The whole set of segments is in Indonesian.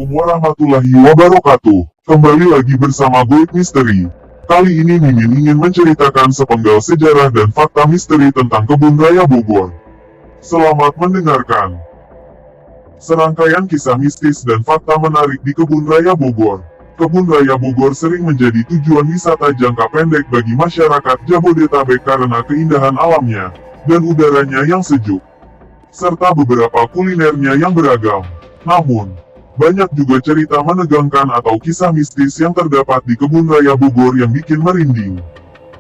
warahmatullahi wabarakatuh. Kembali lagi bersama Goib Misteri. Kali ini Mimin ingin menceritakan sepenggal sejarah dan fakta misteri tentang Kebun Raya Bogor. Selamat mendengarkan. Serangkaian kisah mistis dan fakta menarik di Kebun Raya Bogor. Kebun Raya Bogor sering menjadi tujuan wisata jangka pendek bagi masyarakat Jabodetabek karena keindahan alamnya dan udaranya yang sejuk, serta beberapa kulinernya yang beragam. Namun, banyak juga cerita menegangkan atau kisah mistis yang terdapat di Kebun Raya Bogor yang bikin merinding.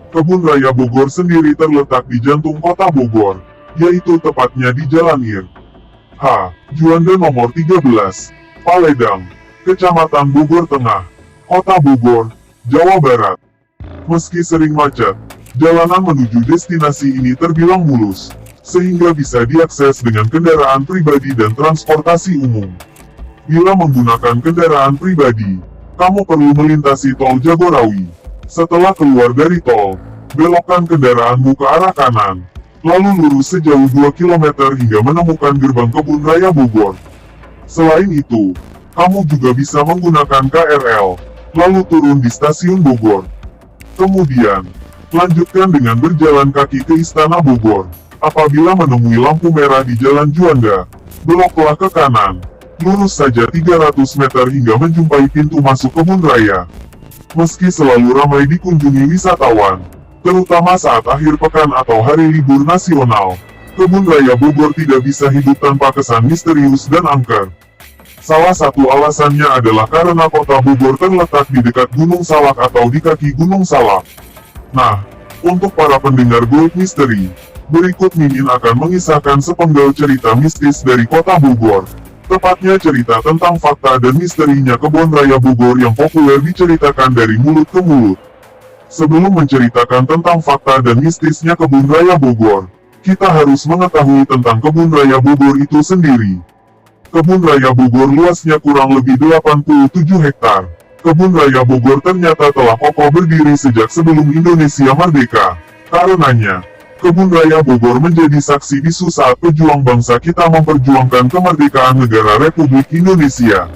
Kebun Raya Bogor sendiri terletak di jantung kota Bogor, yaitu tepatnya di Jalan Ir. H. Juanda nomor 13, Paledang, Kecamatan Bogor Tengah, Kota Bogor, Jawa Barat. Meski sering macet, jalanan menuju destinasi ini terbilang mulus, sehingga bisa diakses dengan kendaraan pribadi dan transportasi umum. Bila menggunakan kendaraan pribadi, kamu perlu melintasi tol Jagorawi. Setelah keluar dari tol, belokkan kendaraanmu ke arah kanan, lalu lurus sejauh 2 km hingga menemukan gerbang Kebun Raya Bogor. Selain itu, kamu juga bisa menggunakan KRL, lalu turun di stasiun Bogor. Kemudian, lanjutkan dengan berjalan kaki ke Istana Bogor. Apabila menemui lampu merah di Jalan Juanda, beloklah ke kanan, lurus saja 300 meter hingga menjumpai pintu masuk Kebun Raya. Meski selalu ramai dikunjungi wisatawan, terutama saat akhir pekan atau hari libur nasional, Kebun Raya Bogor tidak bisa hidup tanpa kesan misterius dan angker. Salah satu alasannya adalah karena kota Bogor terletak di dekat Gunung Salak atau di kaki Gunung Salak. Nah, untuk para pendengar Goib Misteri, berikut Mimin akan mengisahkan sepenggal cerita mistis dari kota Bogor. Tepatnya cerita tentang fakta dan misterinya Kebun Raya Bogor yang populer diceritakan dari mulut ke mulut. Sebelum menceritakan tentang fakta dan mistisnya Kebun Raya Bogor, kita harus mengetahui tentang Kebun Raya Bogor itu sendiri. Kebun Raya Bogor luasnya kurang lebih 87 hektar. Kebun Raya Bogor ternyata telah kokoh berdiri sejak sebelum Indonesia merdeka. Karenanya, Kebun Raya Bogor menjadi saksi bisu saat pejuang bangsa kita memperjuangkan kemerdekaan negara Republik Indonesia.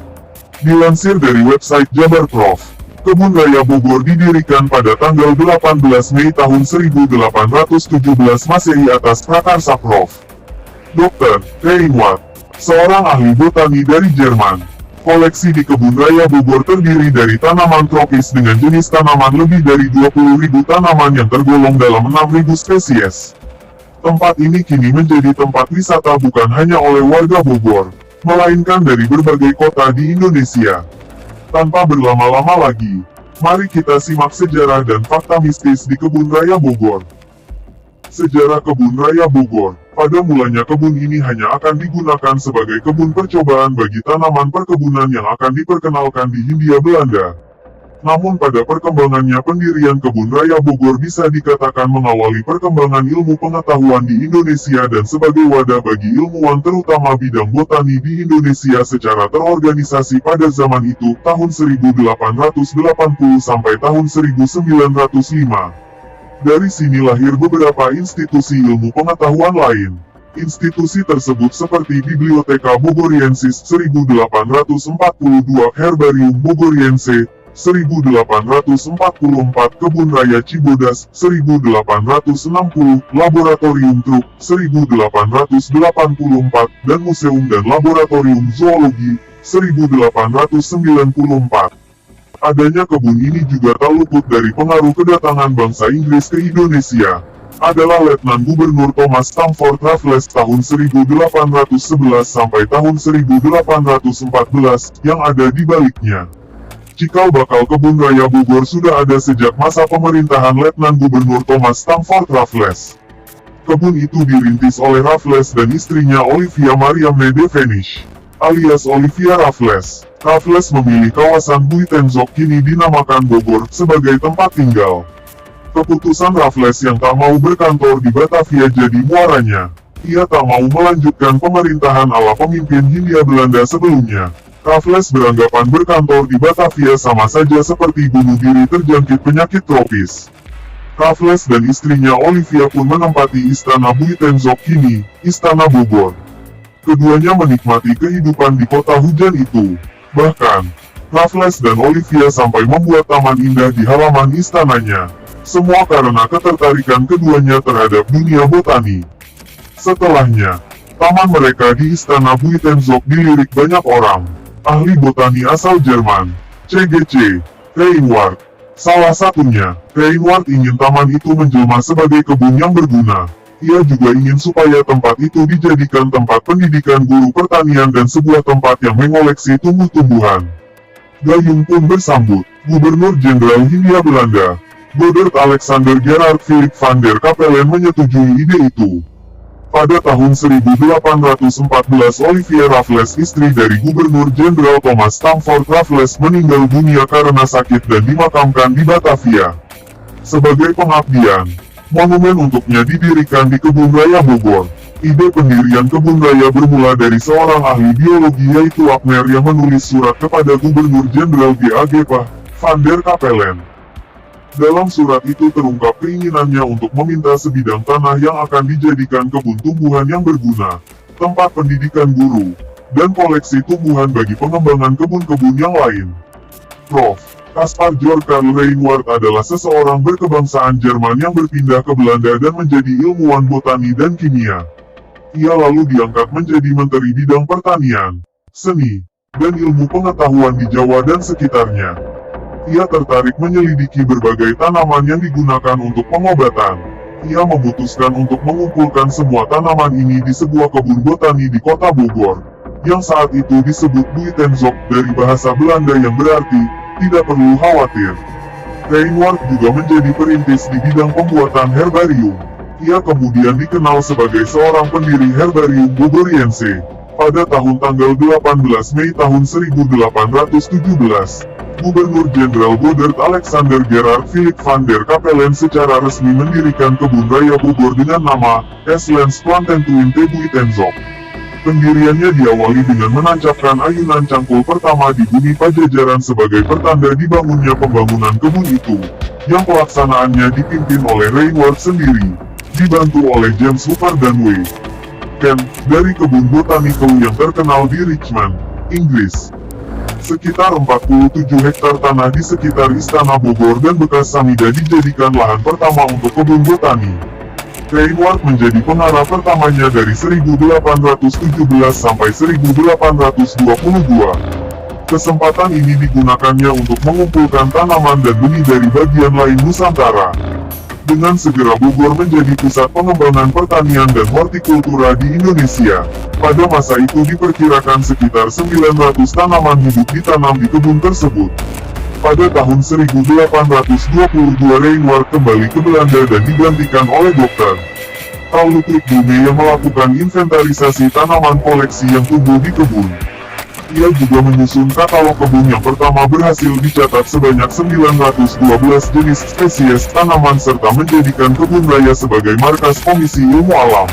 Dilansir dari website Jabar Prof, Kebun Raya Bogor didirikan pada tanggal 18 Mei tahun 1817 Masehi atas prakarsa Prof. Dr. Reinwald, seorang ahli botani dari Jerman. Koleksi di Kebun Raya Bogor terdiri dari tanaman tropis dengan jenis tanaman lebih dari 20.000 tanaman yang tergolong dalam 6.000 spesies. Tempat ini kini menjadi tempat wisata bukan hanya oleh warga Bogor, melainkan dari berbagai kota di Indonesia. Tanpa berlama-lama lagi, mari kita simak sejarah dan fakta mistis di Kebun Raya Bogor. Sejarah Kebun Raya Bogor. Pada mulanya kebun ini hanya akan digunakan sebagai kebun percobaan bagi tanaman perkebunan yang akan diperkenalkan di Hindia Belanda. Namun pada perkembangannya pendirian Kebun Raya Bogor bisa dikatakan mengawali perkembangan ilmu pengetahuan di Indonesia dan sebagai wadah bagi ilmuwan terutama bidang botani di Indonesia secara terorganisasi pada zaman itu, tahun 1880 sampai tahun 1905. Dari sini lahir beberapa institusi ilmu pengetahuan lain. Institusi tersebut seperti Biblioteka Bogoriensis 1842, Herbarium Bogoriense 1844, Kebun Raya Cibodas 1860, Laboratorium Truk 1884, dan Museum dan Laboratorium Zoologi 1894. Adanya kebun ini juga tak luput dari pengaruh kedatangan bangsa Inggris ke Indonesia. Adalah Letnan Gubernur Thomas Stamford Raffles tahun 1811 sampai tahun 1814 yang ada di baliknya. Cikal bakal Kebun Raya Bogor sudah ada sejak masa pemerintahan Letnan Gubernur Thomas Stamford Raffles. Kebun itu dirintis oleh Raffles dan istrinya Olivia Mariamne de Venice, alias Olivia Raffles. Raffles memilih kawasan Buitenzorg kini dinamakan Bogor sebagai tempat tinggal. Keputusan Raffles yang tak mau berkantor di Batavia jadi muaranya. Ia tak mau melanjutkan pemerintahan ala pemimpin Hindia Belanda sebelumnya. Raffles beranggapan berkantor di Batavia sama saja seperti bunuh diri terjangkit penyakit tropis. Raffles dan istrinya Olivia pun menempati Istana Buitenzorg kini, Istana Bogor. Keduanya menikmati kehidupan di kota hujan itu. Bahkan, Raffles dan Olivia sampai membuat taman indah di halaman istananya. Semua karena ketertarikan keduanya terhadap dunia botani. Setelahnya, taman mereka di Istana Buitenzorg dilirik banyak orang. Ahli botani asal Jerman, CGC, Reinward. Salah satunya, Reinward ingin taman itu menjelma sebagai kebun yang berguna. Ia juga ingin supaya tempat itu dijadikan tempat pendidikan guru pertanian dan sebuah tempat yang mengoleksi tumbuh-tumbuhan. Gayung pun bersambut. Gubernur Jenderal Hindia Belanda, Godard Alexander Gerard Philip van der Capellen menyetujui ide itu. Pada tahun 1814 Olivia Raffles, istri dari Gubernur Jenderal Thomas Stamford Raffles, meninggal dunia karena sakit dan dimakamkan di Batavia. Sebagai pengabdian, monumen untuknya didirikan di Kebun Raya Bogor. Ide pendirian kebun raya bermula dari seorang ahli biologi yaitu Wagner yang menulis surat kepada Gubernur Jenderal G.A.G. van der Capellen. Dalam surat itu terungkap keinginannya untuk meminta sebidang tanah yang akan dijadikan kebun tumbuhan yang berguna, tempat pendidikan guru, dan koleksi tumbuhan bagi pengembangan kebun-kebun yang lain. Prof. Caspar Georg Karl Reinward adalah seseorang berkebangsaan Jerman yang berpindah ke Belanda dan menjadi ilmuwan botani dan kimia. Ia lalu diangkat menjadi Menteri Bidang Pertanian, Seni, dan Ilmu Pengetahuan di Jawa dan sekitarnya. Ia tertarik menyelidiki berbagai tanaman yang digunakan untuk pengobatan. Ia memutuskan untuk mengumpulkan semua tanaman ini di sebuah kebun botani di kota Bogor, yang saat itu disebut Buitenzorg dari bahasa Belanda yang berarti, tidak perlu khawatir. Reinward juga menjadi perintis di bidang pembuatan herbarium. Ia kemudian dikenal sebagai seorang pendiri Herbarium Bogoriense. Pada tanggal 18 Mei tahun 1817, Gubernur Jenderal Godard Alexander Gerard Philip van der Capellen secara resmi mendirikan kebun raya Bogor dengan nama Eslands Plantentuin te Buitenzorg. Pendiriannya diawali dengan menancapkan ayunan cangkul pertama di bumi Pajajaran sebagai pertanda dibangunnya pembangunan kebun itu, yang pelaksanaannya dipimpin oleh Reinward sendiri, dibantu oleh James Hooper dan W. Kent, dari kebun botanical yang terkenal di Richmond, Inggris. Sekitar 47 hektar tanah di sekitar Istana Bogor dan bekas Samida dijadikan lahan pertama untuk kebun botani. Reinward menjadi pengarah pertamanya dari 1817 sampai 1822. Kesempatan ini digunakannya untuk mengumpulkan tanaman dan benih dari bagian lain Nusantara. Dengan segera Bogor menjadi pusat pengembangan pertanian dan hortikultura di Indonesia. Pada masa itu diperkirakan sekitar 900 tanaman hidup ditanam di kebun tersebut. Pada tahun 1822 Reinward kembali ke Belanda dan digantikan oleh Dr. Karl Ludwig Blume yang melakukan inventarisasi tanaman koleksi yang tumbuh di kebun. Ia juga menyusun katalog kebun yang pertama berhasil dicatat sebanyak 912 jenis spesies tanaman serta menjadikan kebun raya sebagai markas Komisi Ilmu Alam.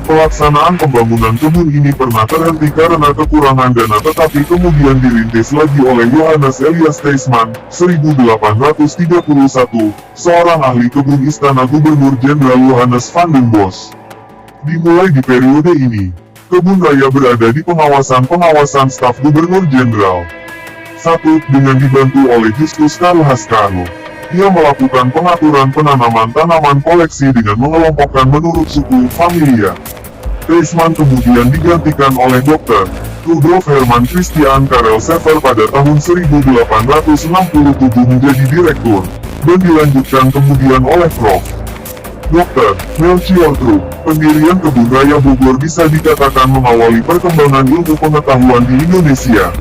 Pelaksanaan pembangunan kebun ini pernah terhenti karena kekurangan dana tetapi kemudian dirintis lagi oleh Johannes Elias Theismann, 1831, seorang ahli kebun istana Gubernur Jenderal Johannes van den Bos. Dimulai di periode ini, kebun raya berada di pengawasan staf Gubernur Jenderal. 1. Dengan dibantu oleh Justus Karl Haskaro. Ia melakukan pengaturan penanaman tanaman koleksi dengan mengelompokkan menurut suku familia. Theismann kemudian digantikan oleh Dr. Rudolf Hermann Christian Karel Sever pada tahun 1867 menjadi direktur, dan dilanjutkan kemudian oleh Prof. Dr. Melchior Trup. Pendirian Kebun Raya Bogor bisa dikatakan mengawali perkembangan ilmu pengetahuan di Indonesia.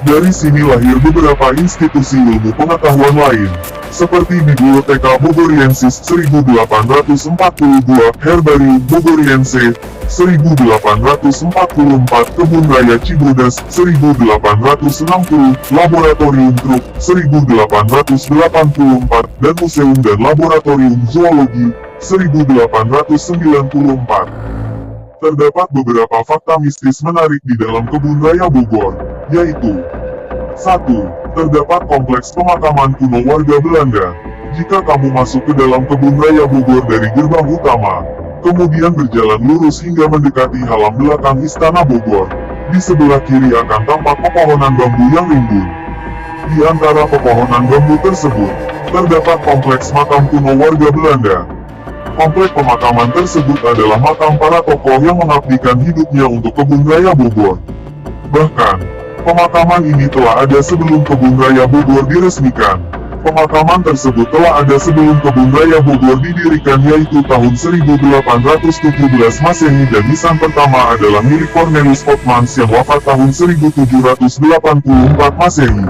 Dari sini lahir beberapa institusi ilmu pengetahuan lain, seperti Biblioteka Bogoriensis 1842, Herbarium Bogoriense 1844, Kebun Raya Cibodas 1860, Laboratorium Krupp 1884, dan Museum dan Laboratorium Zoologi 1894. Terdapat beberapa fakta mistis menarik di dalam Kebun Raya Bogor, yaitu 1. Terdapat kompleks pemakaman kuno warga Belanda. Jika kamu masuk ke dalam Kebun Raya Bogor dari gerbang utama, kemudian berjalan lurus hingga mendekati halaman belakang Istana Bogor, Di sebelah kiri akan tampak pepohonan bambu yang rimbun. Di antara pepohonan bambu tersebut, terdapat kompleks makam kuno warga Belanda. Kompleks pemakaman tersebut adalah makam para tokoh yang mengabdikan hidupnya untuk Kebun Raya Bogor. Bahkan, pemakaman ini telah ada sebelum Kebun Raya Bogor diresmikan. Pemakaman tersebut telah ada sebelum Kebun Raya Bogor didirikan, yaitu tahun 1817 Masehi, dan nisan pertama adalah milik Cornelis Otmans yang wafat tahun 1784 Masehi.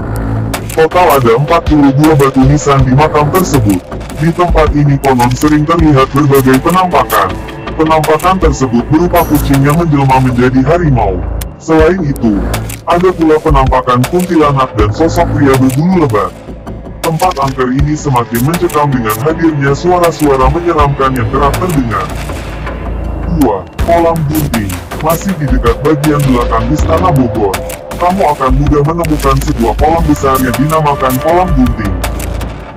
Total ada 42 batu nisan di makam tersebut. Di tempat ini konon sering terlihat berbagai penampakan. Penampakan tersebut berupa kucing yang menjelma menjadi harimau. Selain itu, ada pula penampakan kuntilanak dan sosok pria berbulu lebat. Tempat angker ini semakin mencekam dengan hadirnya suara-suara menyeramkan yang kerap terdengar. 2. Kolam gunting. Masih di dekat bagian belakang Istana Bogor, kamu akan mudah menemukan sebuah kolam besar yang dinamakan kolam gunting.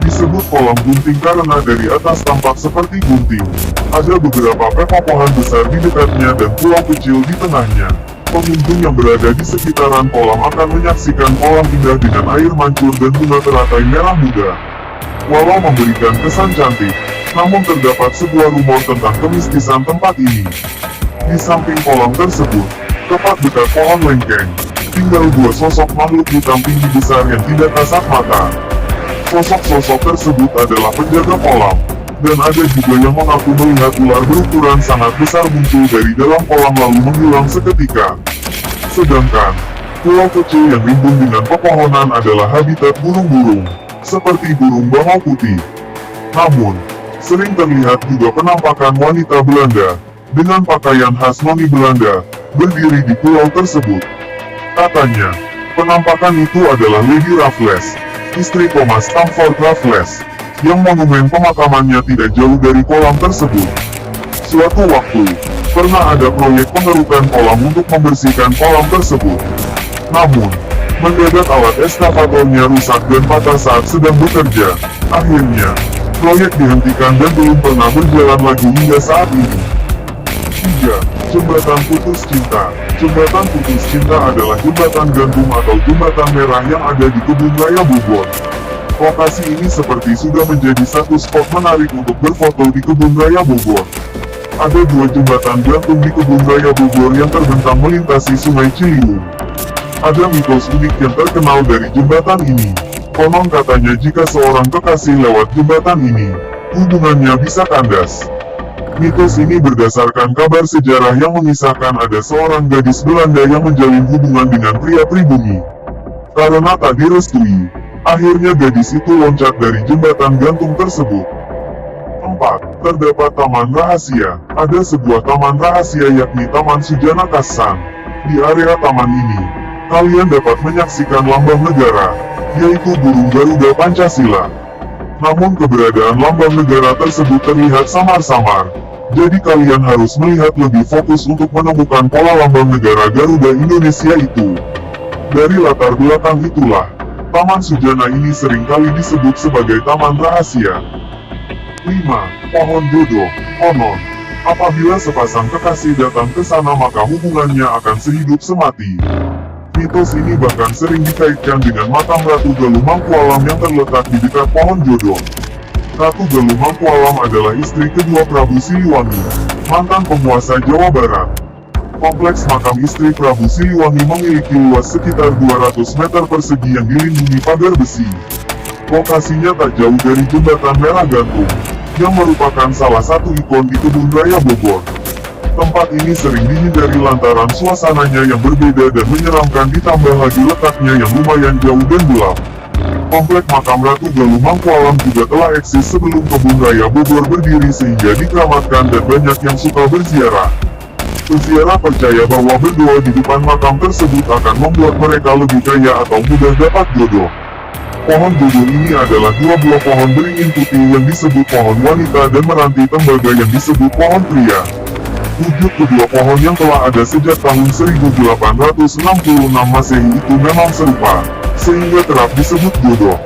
Disebut kolam gunting karena dari atas tampak seperti gunting. Ada beberapa pepohonan besar di dekatnya dan pulau kecil di tengahnya. Pengunjung yang berada di sekitaran kolam akan menyaksikan kolam indah dengan air mancur dan bunga teratai merah muda. Walau memberikan kesan cantik, namun terdapat sebuah rumor tentang kemistisan tempat ini. Di samping kolam tersebut, tepat dekat pohon lengkeng, tinggal dua sosok makhluk hitam tinggi besar yang tidak kasat mata. Sosok-sosok tersebut adalah penjaga kolam, dan ada juga yang mengaku melihat ular berukuran sangat besar muncul dari dalam kolam lalu menghilang seketika. Sedangkan, pulau kecil yang rimbun dengan pepohonan adalah habitat burung-burung, seperti burung bangau putih. Namun, sering terlihat juga penampakan wanita Belanda, dengan pakaian khas noni Belanda, berdiri di pulau tersebut. Katanya, penampakan itu adalah Lady Raffles, istri Thomas Stamford Raffles, yang monumen pemakamannya tidak jauh dari kolam tersebut. Suatu waktu, pernah ada proyek pengerukan kolam untuk membersihkan kolam tersebut. Namun, mendadak alat eskavatornya rusak dan patah saat sedang bekerja. Akhirnya, proyek dihentikan dan belum pernah berjalan lagi hingga saat ini. 3. Jembatan Putus Cinta. Jembatan Putus Cinta adalah jembatan gantung atau jembatan merah yang ada di Kebun Raya Bogor. Lokasi ini seperti sudah menjadi satu spot menarik untuk berfoto di Kebun Raya Bogor. Ada dua jembatan gantung di Kebun Raya Bogor yang terbentang melintasi Sungai Ciliwung. Ada mitos unik yang terkenal dari jembatan ini. Konon katanya jika seorang kekasih lewat jembatan ini, hubungannya bisa kandas. Mitos ini berdasarkan kabar sejarah yang mengisahkan ada seorang gadis Belanda yang menjalin hubungan dengan pria pribumi. Karena tak direstui, akhirnya gadis itu loncat dari jembatan gantung tersebut. 4. Terdapat taman rahasia. Ada sebuah taman rahasia yakni Taman Sujana Kassan. Di area taman ini, kalian dapat menyaksikan lambang negara, yaitu burung Garuda Pancasila. Namun keberadaan lambang negara tersebut terlihat samar-samar. Jadi kalian harus melihat lebih fokus untuk menemukan pola lambang negara Garuda Indonesia itu. Dari latar belakang itulah, Taman Sujana ini seringkali disebut sebagai taman rahasia. 5. Pohon jodoh. Konon, apabila sepasang kekasih datang ke sana maka hubungannya akan sehidup semati. Mitos ini bahkan sering dikaitkan dengan makam Ratu Galuh Mangkualam yang terletak di dekat pohon jodoh. Ratu Galuh Mangkualam adalah istri kedua Prabu Siliwangi, mantan penguasa Jawa Barat. Kompleks makam istri Prabu Siliwangi memiliki luas sekitar 200 meter persegi yang dilindungi pagar besi. Lokasinya tak jauh dari Jembatan Merah Gantung, yang merupakan salah satu ikon di Kebun Raya Bogor. Tempat ini sering dihindari lantaran suasananya yang berbeda dan menyeramkan, ditambah lagi letaknya yang lumayan jauh dan gelap. Komplek makam Ratu Galuh Mangkualam juga telah eksis sebelum Kebun Raya Bogor berdiri sehingga dikeramatkan dan banyak yang suka berziarah. Peziarah percaya bahwa berdoa di depan makam tersebut akan membuat mereka lebih kaya atau mudah dapat jodoh. Pohon jodoh ini adalah dua buah pohon beringin putih yang disebut pohon wanita dan meranti tembaga yang disebut pohon pria. Wujud kedua pohon yang telah ada sejak tahun 1866 Masehi itu memang serupa, sehingga kerap disebut jodoh.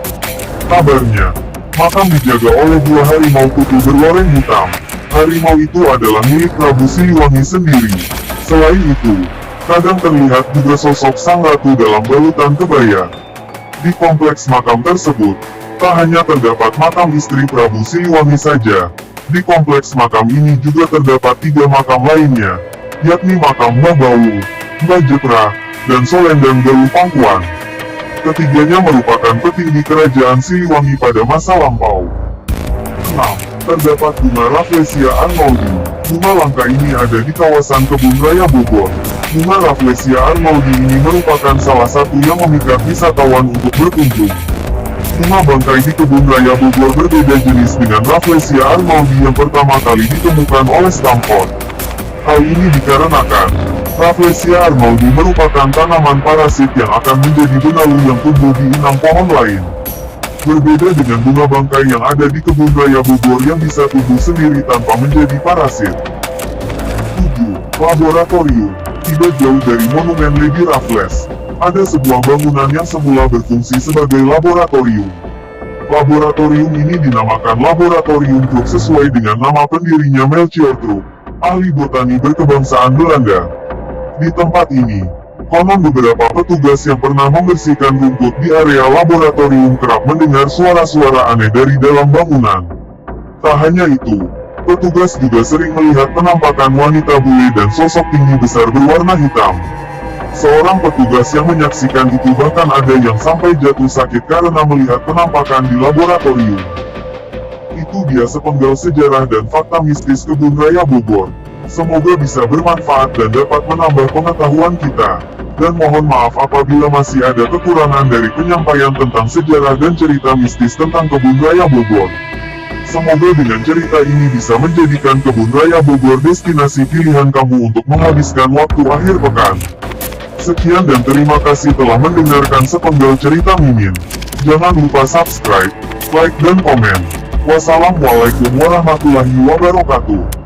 Kabarnya, makam dijaga oleh dua harimau putih berloreng hitam. Harimau itu adalah milik Prabu Siliwangi sendiri. Selain itu, Kadang terlihat juga sosok sang ratu dalam balutan kebaya. Di kompleks makam tersebut, tak hanya terdapat makam istri Prabu Siliwangi saja. Di kompleks makam ini juga terdapat 3 makam lainnya, yakni makam Mbah Bawu, Mbah Jepra, dan Solendang Galuh Pangkuan. Ketiganya merupakan petinggi kerajaan Siliwangi pada masa lampau. 6. Terdapat bunga Rafflesia arnoldi. Bunga langka ini ada di kawasan Kebun Raya Bogor. Bunga Rafflesia arnoldi ini merupakan salah satu yang memikat wisatawan untuk berkunjung. Bunga bangkai di Kebun Raya Bogor berbeda jenis dengan Rafflesia arnoldi yang pertama kali ditemukan oleh Stamford. Hal ini dikarenakan Rafflesia arnoldi merupakan tanaman parasit yang akan menjadi benalu yang tumbuh di inang pohon lain. Berbeda dengan bunga bangkai yang ada di Kebun Raya Bogor yang bisa tumbuh sendiri tanpa menjadi parasit. 7. Laboratorium. Tidak jauh dari Monumen Lady Raffles, ada sebuah bangunan yang semula berfungsi sebagai laboratorium. Laboratorium ini dinamakan Laboratorium Krupp sesuai dengan nama pendirinya Melchior Krupp, ahli botani berkebangsaan Belanda. Di tempat ini, konon beberapa petugas yang pernah membersihkan rumput di area laboratorium kerap mendengar suara-suara aneh dari dalam bangunan. Tak hanya itu, petugas juga sering melihat penampakan wanita bule dan sosok tinggi besar berwarna hitam. Seorang petugas yang menyaksikan itu bahkan ada yang sampai jatuh sakit karena melihat penampakan di laboratorium. Itu dia sepenggal sejarah dan fakta mistis Kebun Raya Bogor. Semoga bisa bermanfaat dan dapat menambah pengetahuan kita. Dan mohon maaf apabila masih ada kekurangan dari penyampaian tentang sejarah dan cerita mistis tentang Kebun Raya Bogor. Semoga dengan cerita ini bisa menjadikan Kebun Raya Bogor destinasi pilihan kamu untuk menghabiskan waktu akhir pekan. Sekian dan terima kasih telah mendengarkan sepenggal cerita Mimin. Jangan lupa subscribe, like dan komen. Wassalamualaikum warahmatullahi wabarakatuh.